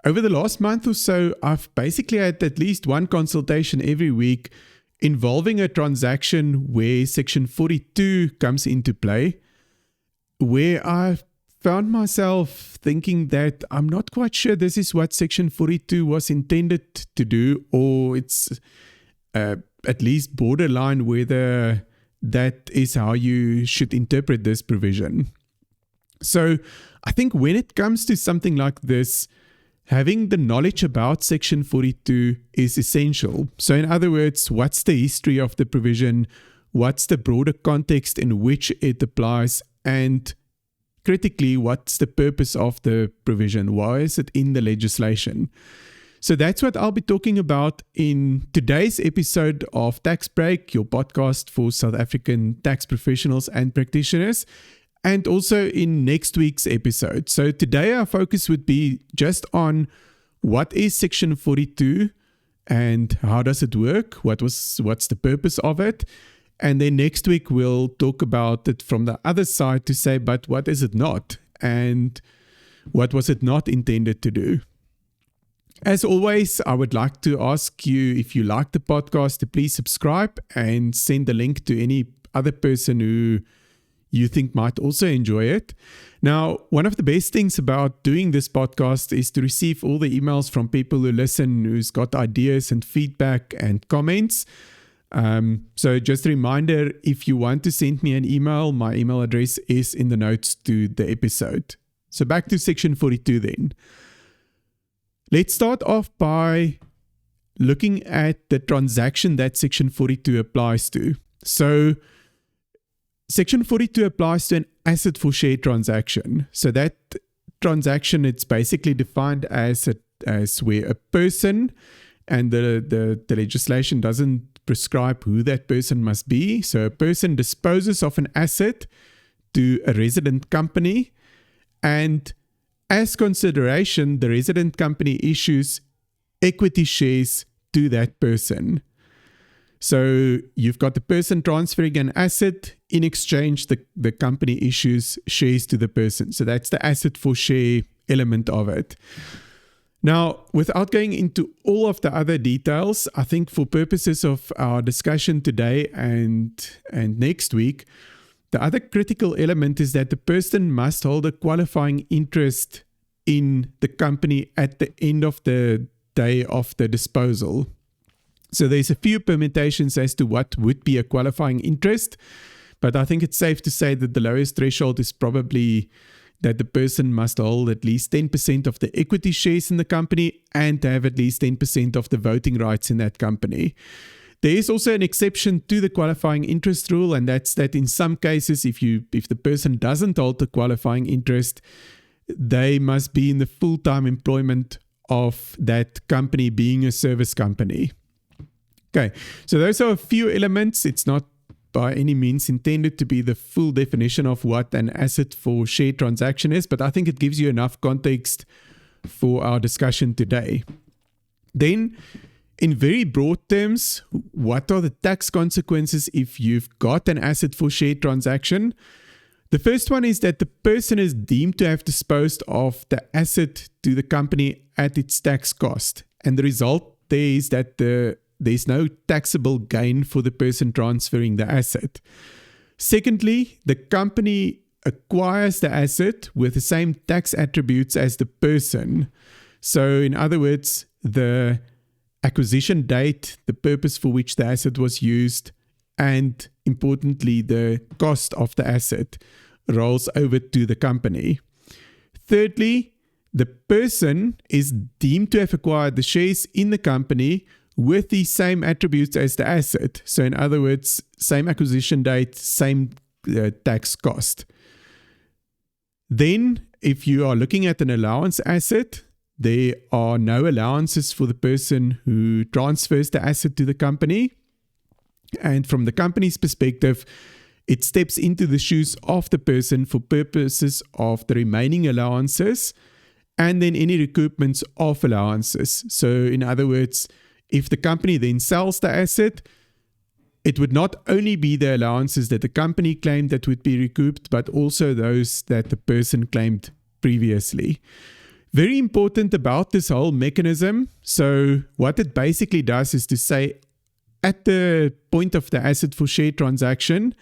over the last month or so, I've basically had at least one consultation every week involving a transaction where Section 42 comes into play, where I've found myself thinking that I'm not quite sure this is what Section 42 was intended to do, or it's at least borderline whether that is how you should interpret this provision. So I think when it comes to something like this, having the knowledge about Section 42 is essential. So in other words, what's the history of the provision? What's the broader context in which it applies? And critically, what's the purpose of the provision? Why is it in the legislation? So that's what I'll be talking about in today's episode of Tax Break, your podcast for South African tax professionals and practitioners, and also in next week's episode. So today our focus would be just on what is Section 42 and how does it work? What's the purpose of it? And then next week we'll talk about it from the other side to say, but what is it not? And what was it not intended to do? As always, I would like to ask you, if you like the podcast, to please subscribe and send the link to any other person who you think might also enjoy it. Now, one of the best things about doing this podcast is to receive all the emails from people who listen, who's got ideas and feedback and comments. So just a reminder, if you want to send me an email, my email address is in the notes to the episode. So back to Section 42 then. Let's start off by looking at the transaction that Section 42 applies to. So Section 42 applies to an asset for share transaction. So that transaction, it's basically defined as where a person, and the legislation doesn't prescribe who that person must be. So a person disposes of an asset to a resident company, and as consideration, the resident company issues equity shares to that person. So you've got the person transferring an asset. In exchange, the company issues shares to the person. So that's the asset for share element of it. Now, without going into all of the other details, I think for purposes of our discussion today and next week, the other critical element is that the person must hold a qualifying interest in the company at the end of the day of the disposal. So there's a few permutations as to what would be a qualifying interest, but I think it's safe to say that the lowest threshold is probably that the person must hold at least 10% of the equity shares in the company and have at least 10% of the voting rights in that company. There is also an exception to the qualifying interest rule, and that's that in some cases, if the person doesn't hold the qualifying interest, they must be in the full-time employment of that company, being a service company. Okay, so those are a few elements. It's not by any means intended to be the full definition of what an asset for share transaction is, but I think it gives you enough context for our discussion today. Then, in very broad terms, what are the tax consequences if you've got an asset for share transaction? The first one is that the person is deemed to have disposed of the asset to the company at its tax cost. And the result there is that there's no taxable gain for the person transferring the asset. Secondly, the company acquires the asset with the same tax attributes as the person. So in other words, the acquisition date, the purpose for which the asset was used, and importantly, the cost of the asset rolls over to the company. Thirdly, the person is deemed to have acquired the shares in the company with the same attributes as the asset. So in other words, same acquisition date, same tax cost. Then, if you are looking at an allowance asset, there are no allowances for the person who transfers the asset to the company. And from the company's perspective, it steps into the shoes of the person for purposes of the remaining allowances and then any recoupments of allowances. So in other words, if the company then sells the asset, it would not only be the allowances that the company claimed that would be recouped, but also those that the person claimed previously. Very important about this whole mechanism. So what it basically does is to say at the point of the asset for share transaction,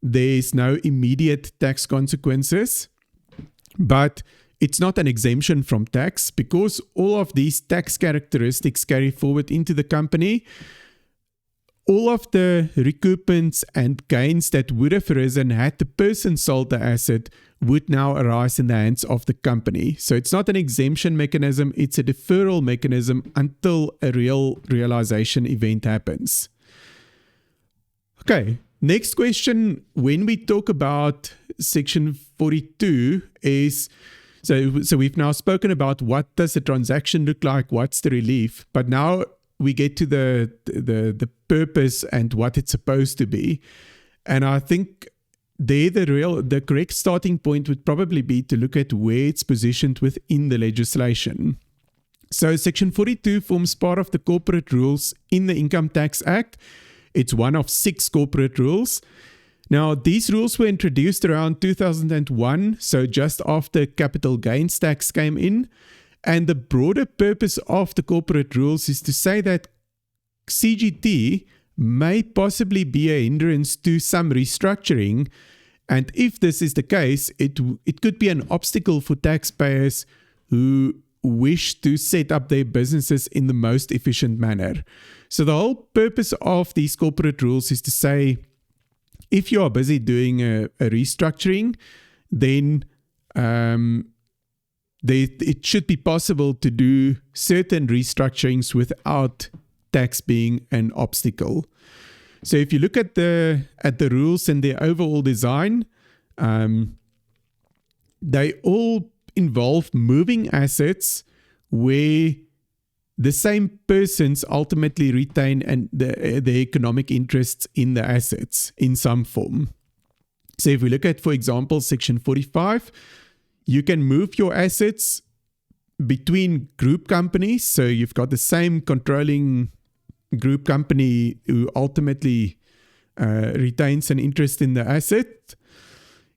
there's no immediate tax consequences, but it's not an exemption from tax because all of these tax characteristics carry forward into the company. All of the recoupments and gains that would have arisen had the person sold the asset would now arise in the hands of the company. So it's not an exemption mechanism, it's a deferral mechanism until a real realization event happens. Okay, next question. When we talk about Section 42 is, so we've now spoken about what does the transaction look like, what's the relief, but now we get to the purpose and what it's supposed to be. And I think the correct starting point would probably be to look at where it's positioned within the legislation. So Section 42 forms part of the corporate rules in the Income Tax Act. It's one of 6 corporate rules. Now, these rules were introduced around 2001, so just after capital gains tax came in. And the broader purpose of the corporate rules is to say that CGT may possibly be a hindrance to some restructuring. And if this is the case, it could be an obstacle for taxpayers who wish to set up their businesses in the most efficient manner. So the whole purpose of these corporate rules is to say, if you are busy doing a restructuring, then it should be possible to do certain restructurings without tax being an obstacle. So if you look at the rules and their overall design, they all involve moving assets where the same persons ultimately retain the economic interests in the assets in some form. So if we look at, for example, Section 45, you can move your assets between group companies. So you've got the same controlling group company who ultimately retains an interest in the asset.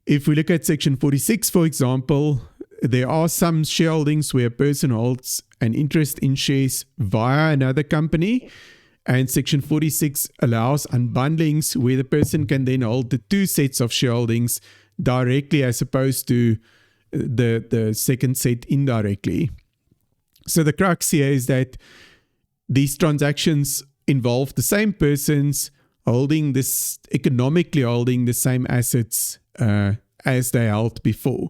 If we look at Section 46, for example, there are some shareholdings where a person holds an interest in shares via another company. And Section 46 allows unbundlings where the person can then hold the 2 sets of shareholdings directly as opposed to the second set indirectly. So the crux here is that these transactions involve the same persons economically holding the same assets as they held before.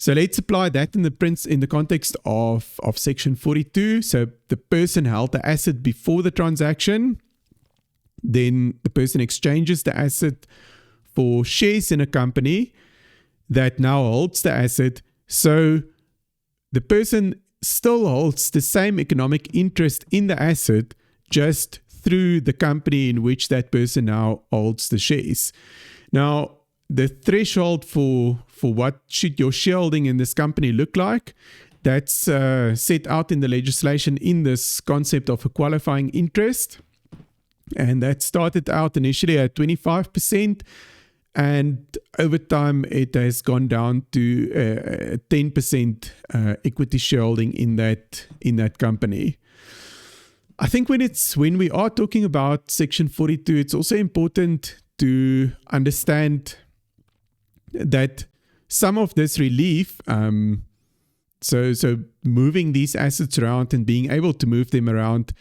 So let's apply that in the context of Section 42. So the person held the asset before the transaction. Then the person exchanges the asset for shares in a company that now holds the asset. So the person still holds the same economic interest in the asset, just through the company in which that person now holds the shares. Now, the threshold for what should your shareholding in this company look like, that's set out in the legislation in this concept of a qualifying interest. And that started out initially at 25%. And over time, it has gone down to 10% equity shareholding in that company. I think when we are talking about Section 42, it's also important to understand that some of this relief, so moving these assets around and being able to move them around,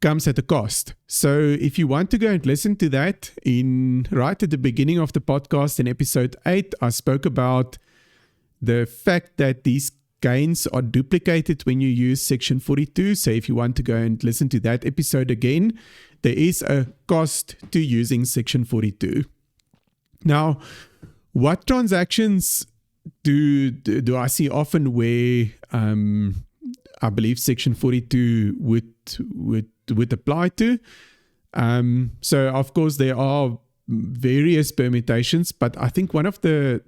comes at a cost. So if you want to go and listen to that, right at the beginning of the podcast in episode 8, I spoke about the fact that these gains are duplicated when you use Section 42. So if you want to go and listen to that episode again, there is a cost to using Section 42. Now, what transactions do I see often where I believe Section 42 would apply to? So of course there are various permutations, but I think one of the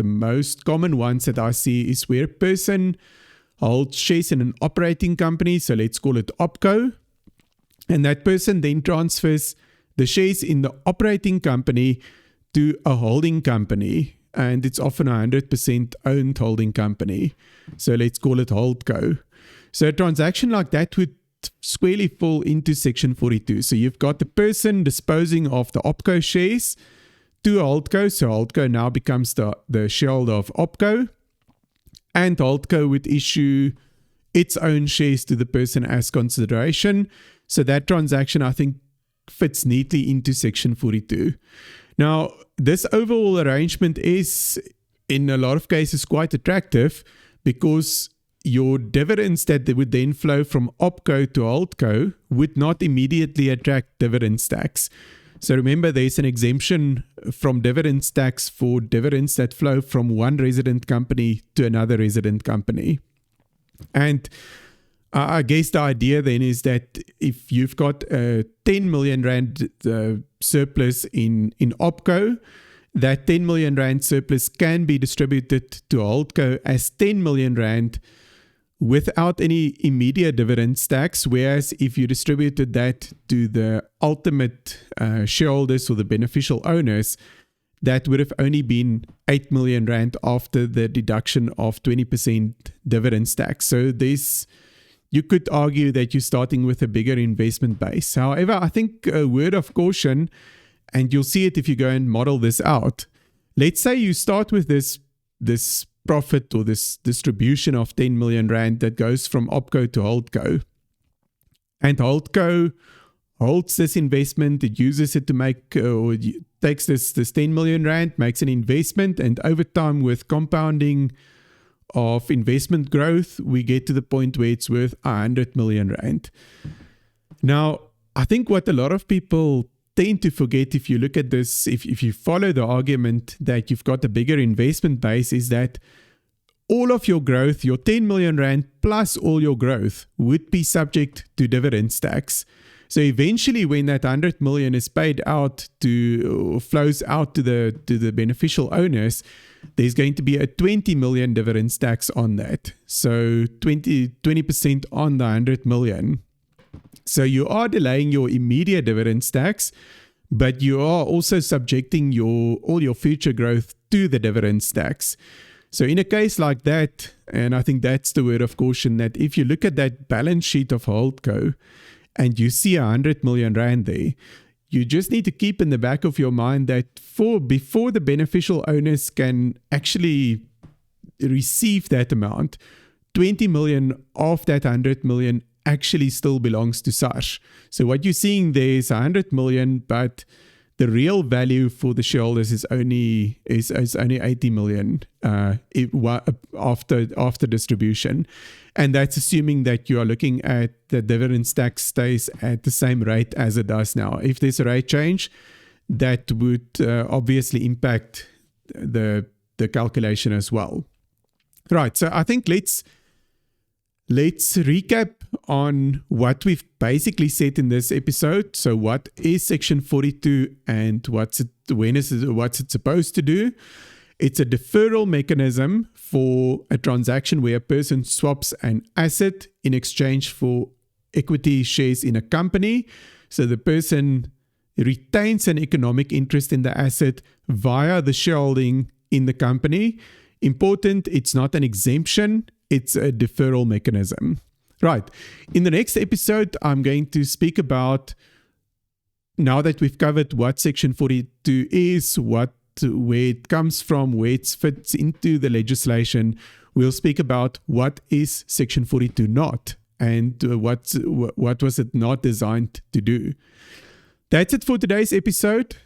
most common ones that I see is where a person holds shares in an operating company, so let's call it OpCo, and that person then transfers the shares in the operating company to a holding company. and it's often a 100% owned holding company. So let's call it Holdco. So a transaction like that would squarely fall into Section 42. So you've got the person disposing of the OpCo shares to Holdco. So Holdco now becomes the shareholder of OpCo, and Holdco would issue its own shares to the person as consideration. So that transaction, I think, fits neatly into Section 42. Now, this overall arrangement is, in a lot of cases, quite attractive because your dividends that would then flow from OpCo to Holdco would not immediately attract dividends tax. So remember, there's an exemption from dividends tax for dividends that flow from one resident company to another resident company. And I guess the idea then is that if you've got a 10 million rand surplus in OpCo, that 10 million rand surplus can be distributed to Holdco as 10 million rand without any immediate dividends tax, whereas if you distributed that to the ultimate shareholders or the beneficial owners, that would have only been 8 million rand after the deduction of 20% dividends tax. So you could argue that you're starting with a bigger investment base. However, I think a word of caution, and you'll see it if you go and model this out. Let's say you start with this profit or this distribution of 10 million rand that goes from OpCo to Holdco. And Holdco holds this investment, it uses it to make, or takes this 10 million rand, makes an investment, and over time with compounding of investment growth, we get to the point where it's worth 100 million rand. Now, I think what a lot of people tend to forget if you look at this, if you follow the argument that you've got a bigger investment base, is that all of your growth, your 10 million rand plus all your growth, would be subject to dividends tax. So eventually when that 100 million is paid out or flows out to the beneficial owners, there's going to be a 20 million dividends tax on that. So 20% on the 100 million. So you are delaying your immediate dividends tax, but you are also subjecting all your future growth to the dividends tax. So in a case like that, and I think that's the word of caution, that if you look at that balance sheet of Holdco and you see 100 million rand there, you just need to keep in the back of your mind that before the beneficial owners can actually receive that amount, 20 million of that 100 million actually still belongs to SARS. So what you're seeing there is 100 million, but the real value for the shareholders is only 80 million after distribution. And that's assuming that you are looking at the dividends tax stays at the same rate as it does now. If there's a rate change, that would obviously impact the calculation as well. Right, so I think let's recap on what we've basically said in this episode. So what is Section 42 and what's it supposed to do? It's a deferral mechanism for a transaction where a person swaps an asset in exchange for equity shares in a company. So the person retains an economic interest in the asset via the shareholding in the company. Important, it's not an exemption. It's a deferral mechanism. Right. In the next episode, I'm going to speak about, now that we've covered what Section 42 is, where it comes from, where it fits into the legislation, we'll speak about what is Section 42 not, and what was it not designed to do. That's it for today's episode.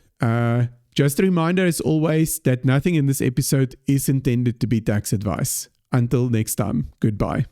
Just a reminder, as always, that nothing in this episode is intended to be tax advice. Until next time, goodbye.